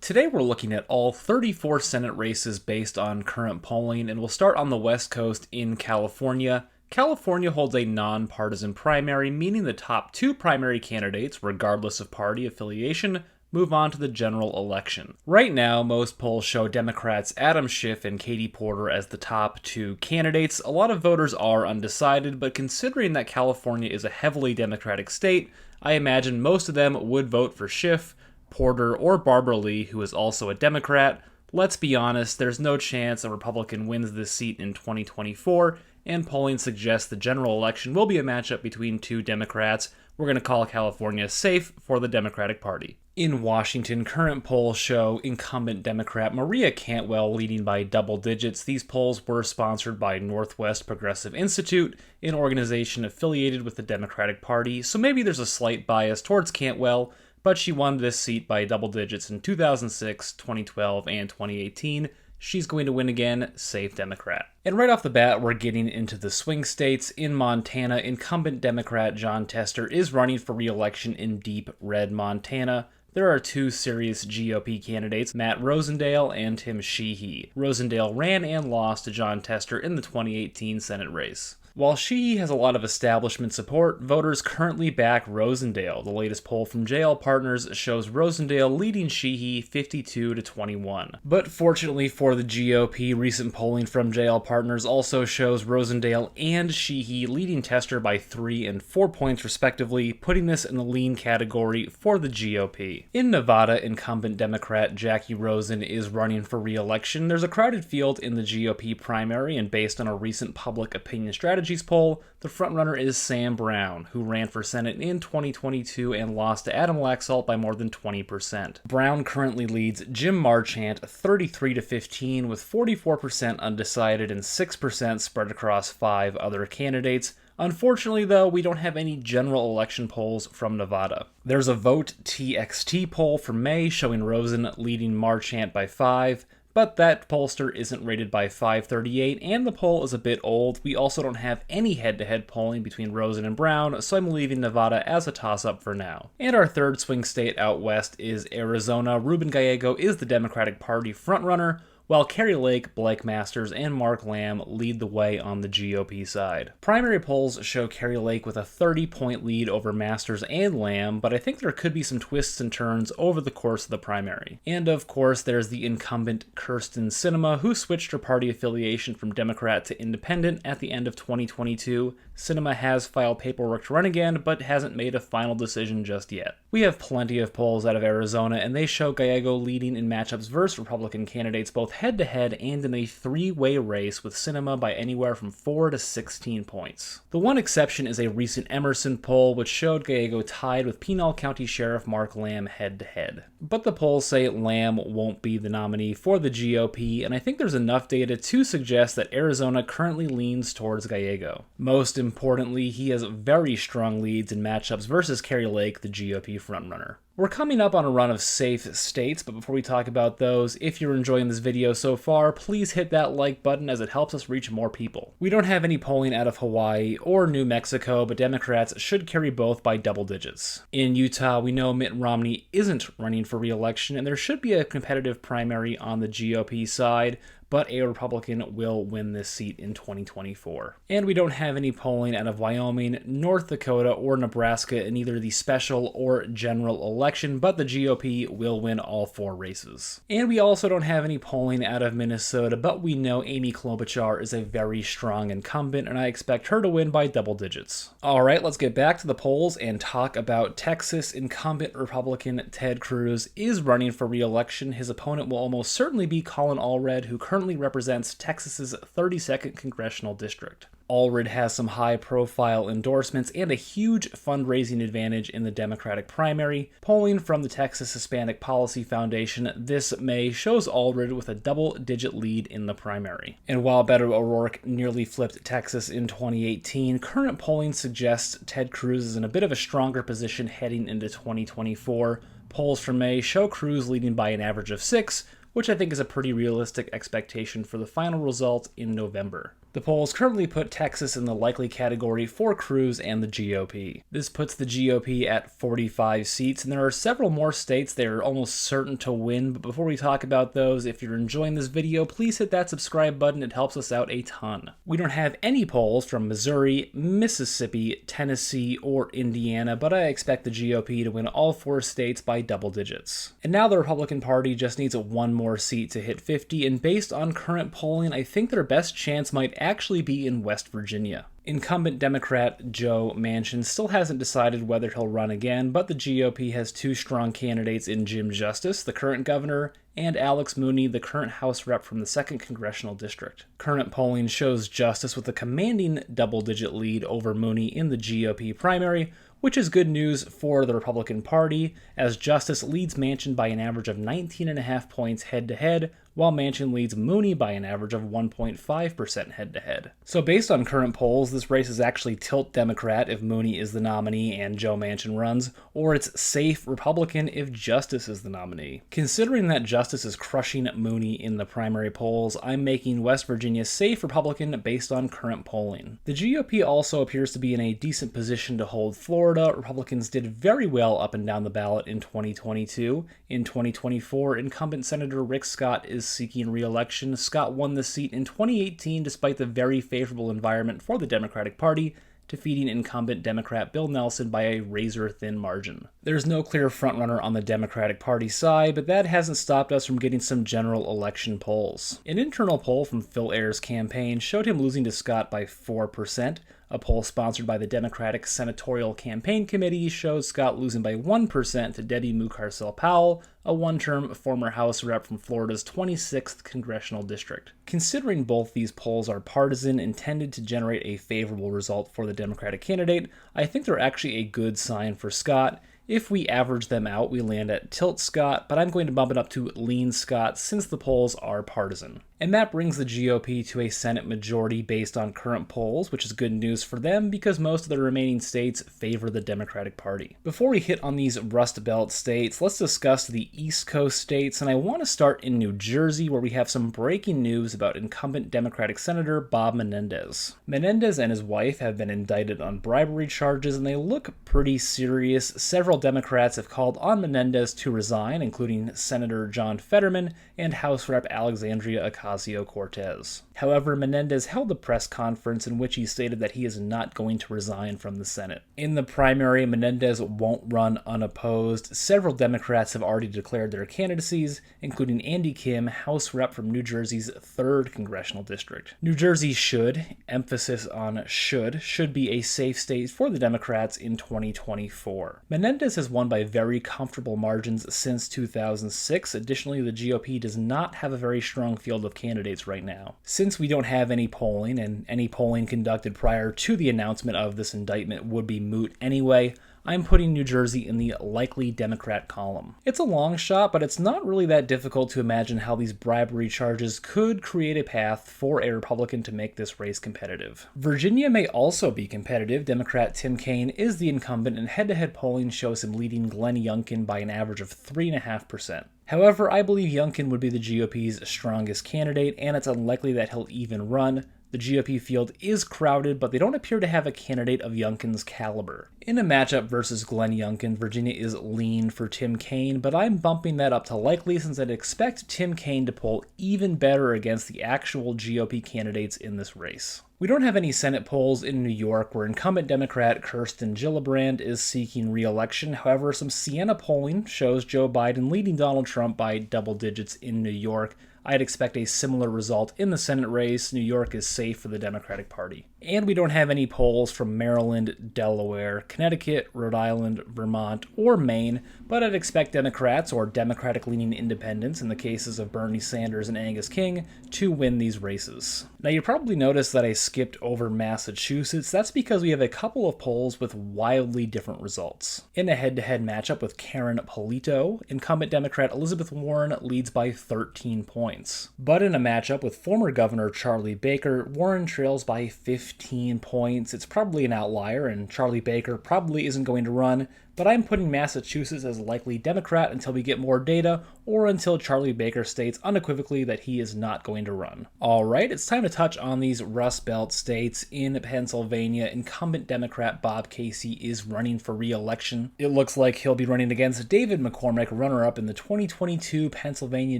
Today we're looking at all 34 Senate races based on current polling, and we'll start on the West Coast in California. California holds a nonpartisan primary, meaning the top two primary candidates, regardless of party affiliation, move on to the general election. Right now, most polls show Democrats Adam Schiff and Katie Porter as the top two candidates. A lot of voters are undecided, but considering that California is a heavily Democratic state, I imagine most of them would vote for Schiff, Porter, or Barbara Lee, who is also a Democrat. Let's be honest, there's no chance a Republican wins this seat in 2024, and polling suggests the general election will be a matchup between two Democrats. We're going to call California safe for the Democratic Party. In Washington, current polls show incumbent Democrat Maria Cantwell leading by double digits. These polls were sponsored by Northwest Progressive Institute, an organization affiliated with the Democratic Party, so maybe there's a slight bias towards Cantwell, but she won this seat by double digits in 2006, 2012, and 2018. She's going to win again, safe Democrat. And right off the bat, we're getting into the swing states. In Montana, incumbent Democrat Jon Tester is running for re-election in deep red Montana. There are two serious GOP candidates, Matt Rosendale and Tim Sheehy. Rosendale ran and lost to Jon Tester in the 2018 Senate race. While Sheehy has a lot of establishment support, voters currently back Rosendale. The latest poll from JL Partners shows Rosendale leading Sheehy 52-21. But fortunately for the GOP, recent polling from JL Partners also shows Rosendale and Sheehy leading Tester by 3 and 4 points respectively, putting this in the lean category for the GOP. In Nevada, incumbent Democrat Jackie Rosen is running for re-election. There's a crowded field in the GOP primary, and based on a recent public opinion strategy poll, the frontrunner is Sam Brown, who ran for Senate in 2022 and lost to Adam Laxalt by more than 20%. Brown currently leads Jim Marchant 33-15 with 44% undecided and 6% spread across 5 other candidates. Unfortunately, though, we don't have any general election polls from Nevada. There's a Vote TXT poll for May showing Rosen leading Marchant by 5, but that pollster isn't rated by 538, and the poll is a bit old. We also don't have any head-to-head polling between Rosen and Brown, so I'm leaving Nevada as a toss-up for now. And our third swing state out west is Arizona. Ruben Gallego is the Democratic Party frontrunner, while Kari Lake, Blake Masters, and Mark Lamb lead the way on the GOP side. Primary polls show Kari Lake with a 30-point lead over Masters and Lamb, but I think there could be some twists and turns over the course of the primary. And of course, there's the incumbent Kyrsten Sinema, who switched her party affiliation from Democrat to Independent at the end of 2022. Sinema has filed paperwork to run again, but hasn't made a final decision just yet. We have plenty of polls out of Arizona, and they show Gallego leading in matchups versus Republican candidates both head-to-head and in a three-way race with Sinema by anywhere from 4 to 16 points. The one exception is a recent Emerson poll, which showed Gallego tied with Pinal County Sheriff Mark Lamb head-to-head. But the polls say Lamb won't be the nominee for the GOP, and I think there's enough data to suggest that Arizona currently leans towards Gallego. Most importantly, he has very strong leads in matchups versus Kari Lake, the GOP frontrunner. We're coming up on a run of safe states, but before we talk about those, if you're enjoying this video so far, please hit that like button as it helps us reach more people. We don't have any polling out of Hawaii or New Mexico, but Democrats should carry both by double digits. In Utah, we know Mitt Romney isn't running for re-election, and there should be a competitive primary on the GOP side, but a Republican will win this seat in 2024. And we don't have any polling out of Wyoming, North Dakota, or Nebraska in either the special or general election, but the GOP will win all 4 races. And we also don't have any polling out of Minnesota, but we know Amy Klobuchar is a very strong incumbent, and I expect her to win by double digits. Alright, let's get back to the polls and talk about Texas. Incumbent Republican Ted Cruz is running for re-election. His opponent will almost certainly be Colin Allred, who currently represents Texas's 32nd congressional district. Allred has some high-profile endorsements and a huge fundraising advantage in the Democratic primary. Polling from the Texas Hispanic Policy Foundation this May shows Allred with a double-digit lead in the primary. And while Beto O'Rourke nearly flipped Texas in 2018, current polling suggests Ted Cruz is in a bit of a stronger position heading into 2024. Polls from May show Cruz leading by an average of 6, which I think is a pretty realistic expectation for the final result in November. The polls currently put Texas in the likely category for Cruz and the GOP. This puts the GOP at 45 seats, and there are several more states that are almost certain to win. But before we talk about those, if you're enjoying this video, please hit that subscribe button. It helps us out a ton. We don't have any polls from Missouri, Mississippi, Tennessee, or Indiana, but I expect the GOP to win all 4 states by double digits. And now the Republican Party just needs one more seat to hit 50, and based on current polling, I think their best chance might actually be in West Virginia. Incumbent Democrat Joe Manchin still hasn't decided whether he'll run again, but the GOP has 2 strong candidates in Jim Justice, the current governor, and Alex Mooney, the current House rep from the 2nd Congressional District. Current polling shows Justice with a commanding double-digit lead over Mooney in the GOP primary, which is good news for the Republican Party, as Justice leads Manchin by an average of 19.5 points head-to-head, while Manchin leads Mooney by an average of 1.5% head-to-head. So based on current polls, this race is actually tilt Democrat if Mooney is the nominee and Joe Manchin runs, or it's safe Republican if Justice is the nominee. Considering that Justice is crushing Mooney in the primary polls, I'm making West Virginia safe Republican based on current polling. The GOP also appears to be in a decent position to hold Florida. Republicans did very well up and down the ballot in 2022. In 2024, incumbent Senator Rick Scott is seeking re-election. Scott won the seat in 2018 despite the very favorable environment for the Democratic Party, defeating incumbent Democrat Bill Nelson by a razor-thin margin. There's no clear frontrunner on the Democratic Party side, but that hasn't stopped us from getting some general election polls. An internal poll from Phil Ayer's campaign showed him losing to Scott by 4%. A poll sponsored by the Democratic Senatorial Campaign Committee shows Scott losing by 1% to Debbie Mucarsel-Powell, a one-term former House rep from Florida's 26th Congressional District. Considering both these polls are partisan, intended to generate a favorable result for the Democratic candidate, I think they're actually a good sign for Scott. If we average them out, we land at tilt Scott, but I'm going to bump it up to lean Scott since the polls are partisan. And that brings the GOP to a Senate majority based on current polls, which is good news for them because most of the remaining states favor the Democratic Party. Before we hit on these Rust Belt states, let's discuss the East Coast states, and I want to start in New Jersey, where we have some breaking news about incumbent Democratic Senator Bob Menendez. Menendez and his wife have been indicted on bribery charges, and they look pretty serious. Several Democrats have called on Menendez to resign, including Senator John Fetterman and House Rep Alexandria Ocasio-Cortez. However, Menendez held a press conference in which he stated that he is not going to resign from the Senate. In the primary, Menendez won't run unopposed. Several Democrats have already declared their candidacies, including Andy Kim, House Rep from New Jersey's 3rd Congressional District. New Jersey should, emphasis on should be a safe state for the Democrats in 2024. Menendez has won by very comfortable margins since 2006. Additionally, the GOP does not have a very strong field of candidates right now. Since we don't have any polling, and any polling conducted prior to the announcement of this indictment would be moot anyway, I'm putting New Jersey in the likely Democrat column. It's a long shot, but it's not really that difficult to imagine how these bribery charges could create a path for a Republican to make this race competitive. Virginia may also be competitive. Democrat Tim Kaine is the incumbent, and head-to-head polling shows him leading Glenn Youngkin by an average of 3.5%. However, I believe Youngkin would be the GOP's strongest candidate, and it's unlikely that he'll even run. The GOP field is crowded, but they don't appear to have a candidate of Youngkin's caliber. In a matchup versus Glenn Youngkin, Virginia is lean for Tim Kaine, but I'm bumping that up to likely since I'd expect Tim Kaine to poll even better against the actual GOP candidates in this race. We don't have any Senate polls in New York where incumbent Democrat Kirsten Gillibrand is seeking re-election. However, some Siena polling shows Joe Biden leading Donald Trump by double digits in New York. I'd expect a similar result in the Senate race. New York is safe for the Democratic Party. And we don't have any polls from Maryland, Delaware, Connecticut, Rhode Island, Vermont, or Maine, but I'd expect Democrats or Democratic-leaning independents, in the cases of Bernie Sanders and Angus King, to win these races. Now, you probably noticed that I skipped over Massachusetts. That's because we have a couple of polls with wildly different results. In a head-to-head matchup with Karen Polito, incumbent Democrat Elizabeth Warren leads by 13 points. But in a matchup with former Governor Charlie Baker, Warren trails by 15 points. It's probably an outlier, and Charlie Baker probably isn't going to run, but I'm putting Massachusetts as likely Democrat until we get more data or until Charlie Baker states unequivocally that he is not going to run. Alright, it's time to touch on these Rust Belt states. In Pennsylvania, incumbent Democrat Bob Casey is running for re-election. It looks like he'll be running against David McCormick, runner-up in the 2022 Pennsylvania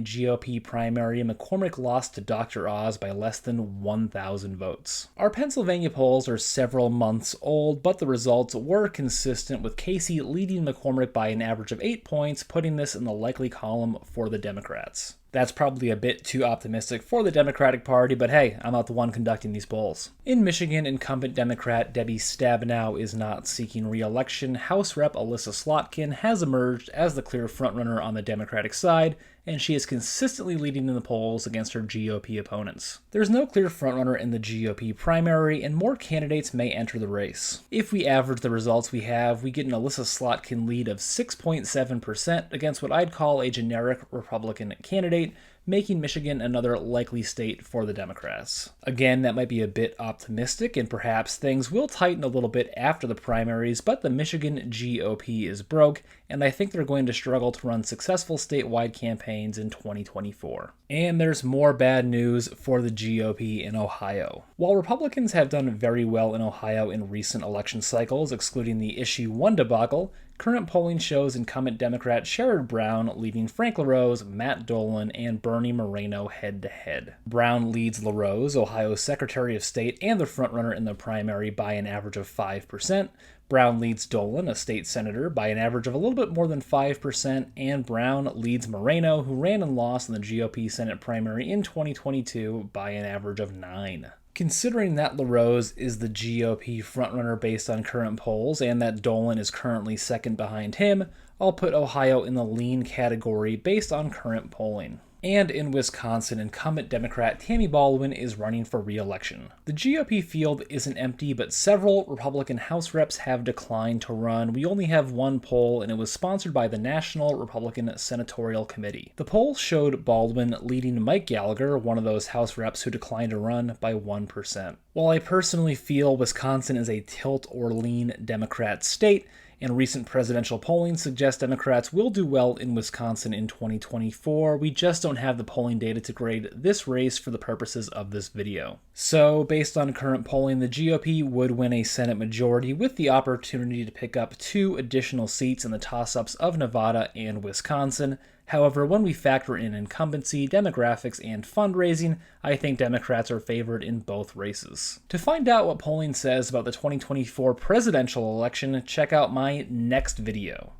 GOP primary. McCormick lost to Dr. Oz by less than 1,000 votes. Our Pennsylvania polls are several months old, but the results were consistent, with Casey leading McCormick by an average of 8 points, putting this in the likely column for the Democrats. That's probably a bit too optimistic for the Democratic Party, but hey, I'm not the one conducting these polls. In Michigan, incumbent Democrat Debbie Stabenow is not seeking re-election. House Rep Alyssa Slotkin has emerged as the clear frontrunner on the Democratic side, and she is consistently leading in the polls against her GOP opponents. There's no clear frontrunner in the GOP primary, and more candidates may enter the race. If we average the results we have, we get an Alyssa Slotkin lead of 6.7% against what I'd call a generic Republican candidate, making Michigan another likely state for the Democrats. Again, that might be a bit optimistic, and perhaps things will tighten a little bit after the primaries, but the Michigan GOP is broke, and I think they're going to struggle to run successful statewide campaigns in 2024. And there's more bad news for the GOP in Ohio. While Republicans have done very well in Ohio in recent election cycles, excluding the Issue 1 debacle, current polling shows incumbent Democrat Sherrod Brown leading Frank LaRose, Matt Dolan, and Bernie Moreno head-to-head. Brown leads LaRose, Ohio's Secretary of State and the frontrunner in the primary, by an average of 5%. Brown leads Dolan, a state senator, by an average of a little bit more than 5%, and Brown leads Moreno, who ran and lost in the GOP Senate primary in 2022, by an average of 9%. Considering that LaRose is the GOP frontrunner based on current polls, and that Dolan is currently second behind him, I'll put Ohio in the lean category based on current polling. And in Wisconsin, incumbent Democrat Tammy Baldwin is running for re-election. The GOP field isn't empty, but several Republican House reps have declined to run. We only have one poll, and it was sponsored by the National Republican Senatorial Committee. The poll showed Baldwin leading Mike Gallagher, one of those House reps who declined to run, by 1%. While I personally feel Wisconsin is a tilt or lean Democrat state, and recent presidential polling suggests Democrats will do well in Wisconsin in 2024. We just don't have the polling data to grade this race for the purposes of this video. So, based on current polling, the GOP would win a Senate majority with the opportunity to pick up 2 additional seats in the toss-ups of Nevada and Wisconsin. However, when we factor in incumbency, demographics, and fundraising, I think Democrats are favored in both races. To find out what polling says about the 2024 presidential election, check out my next video.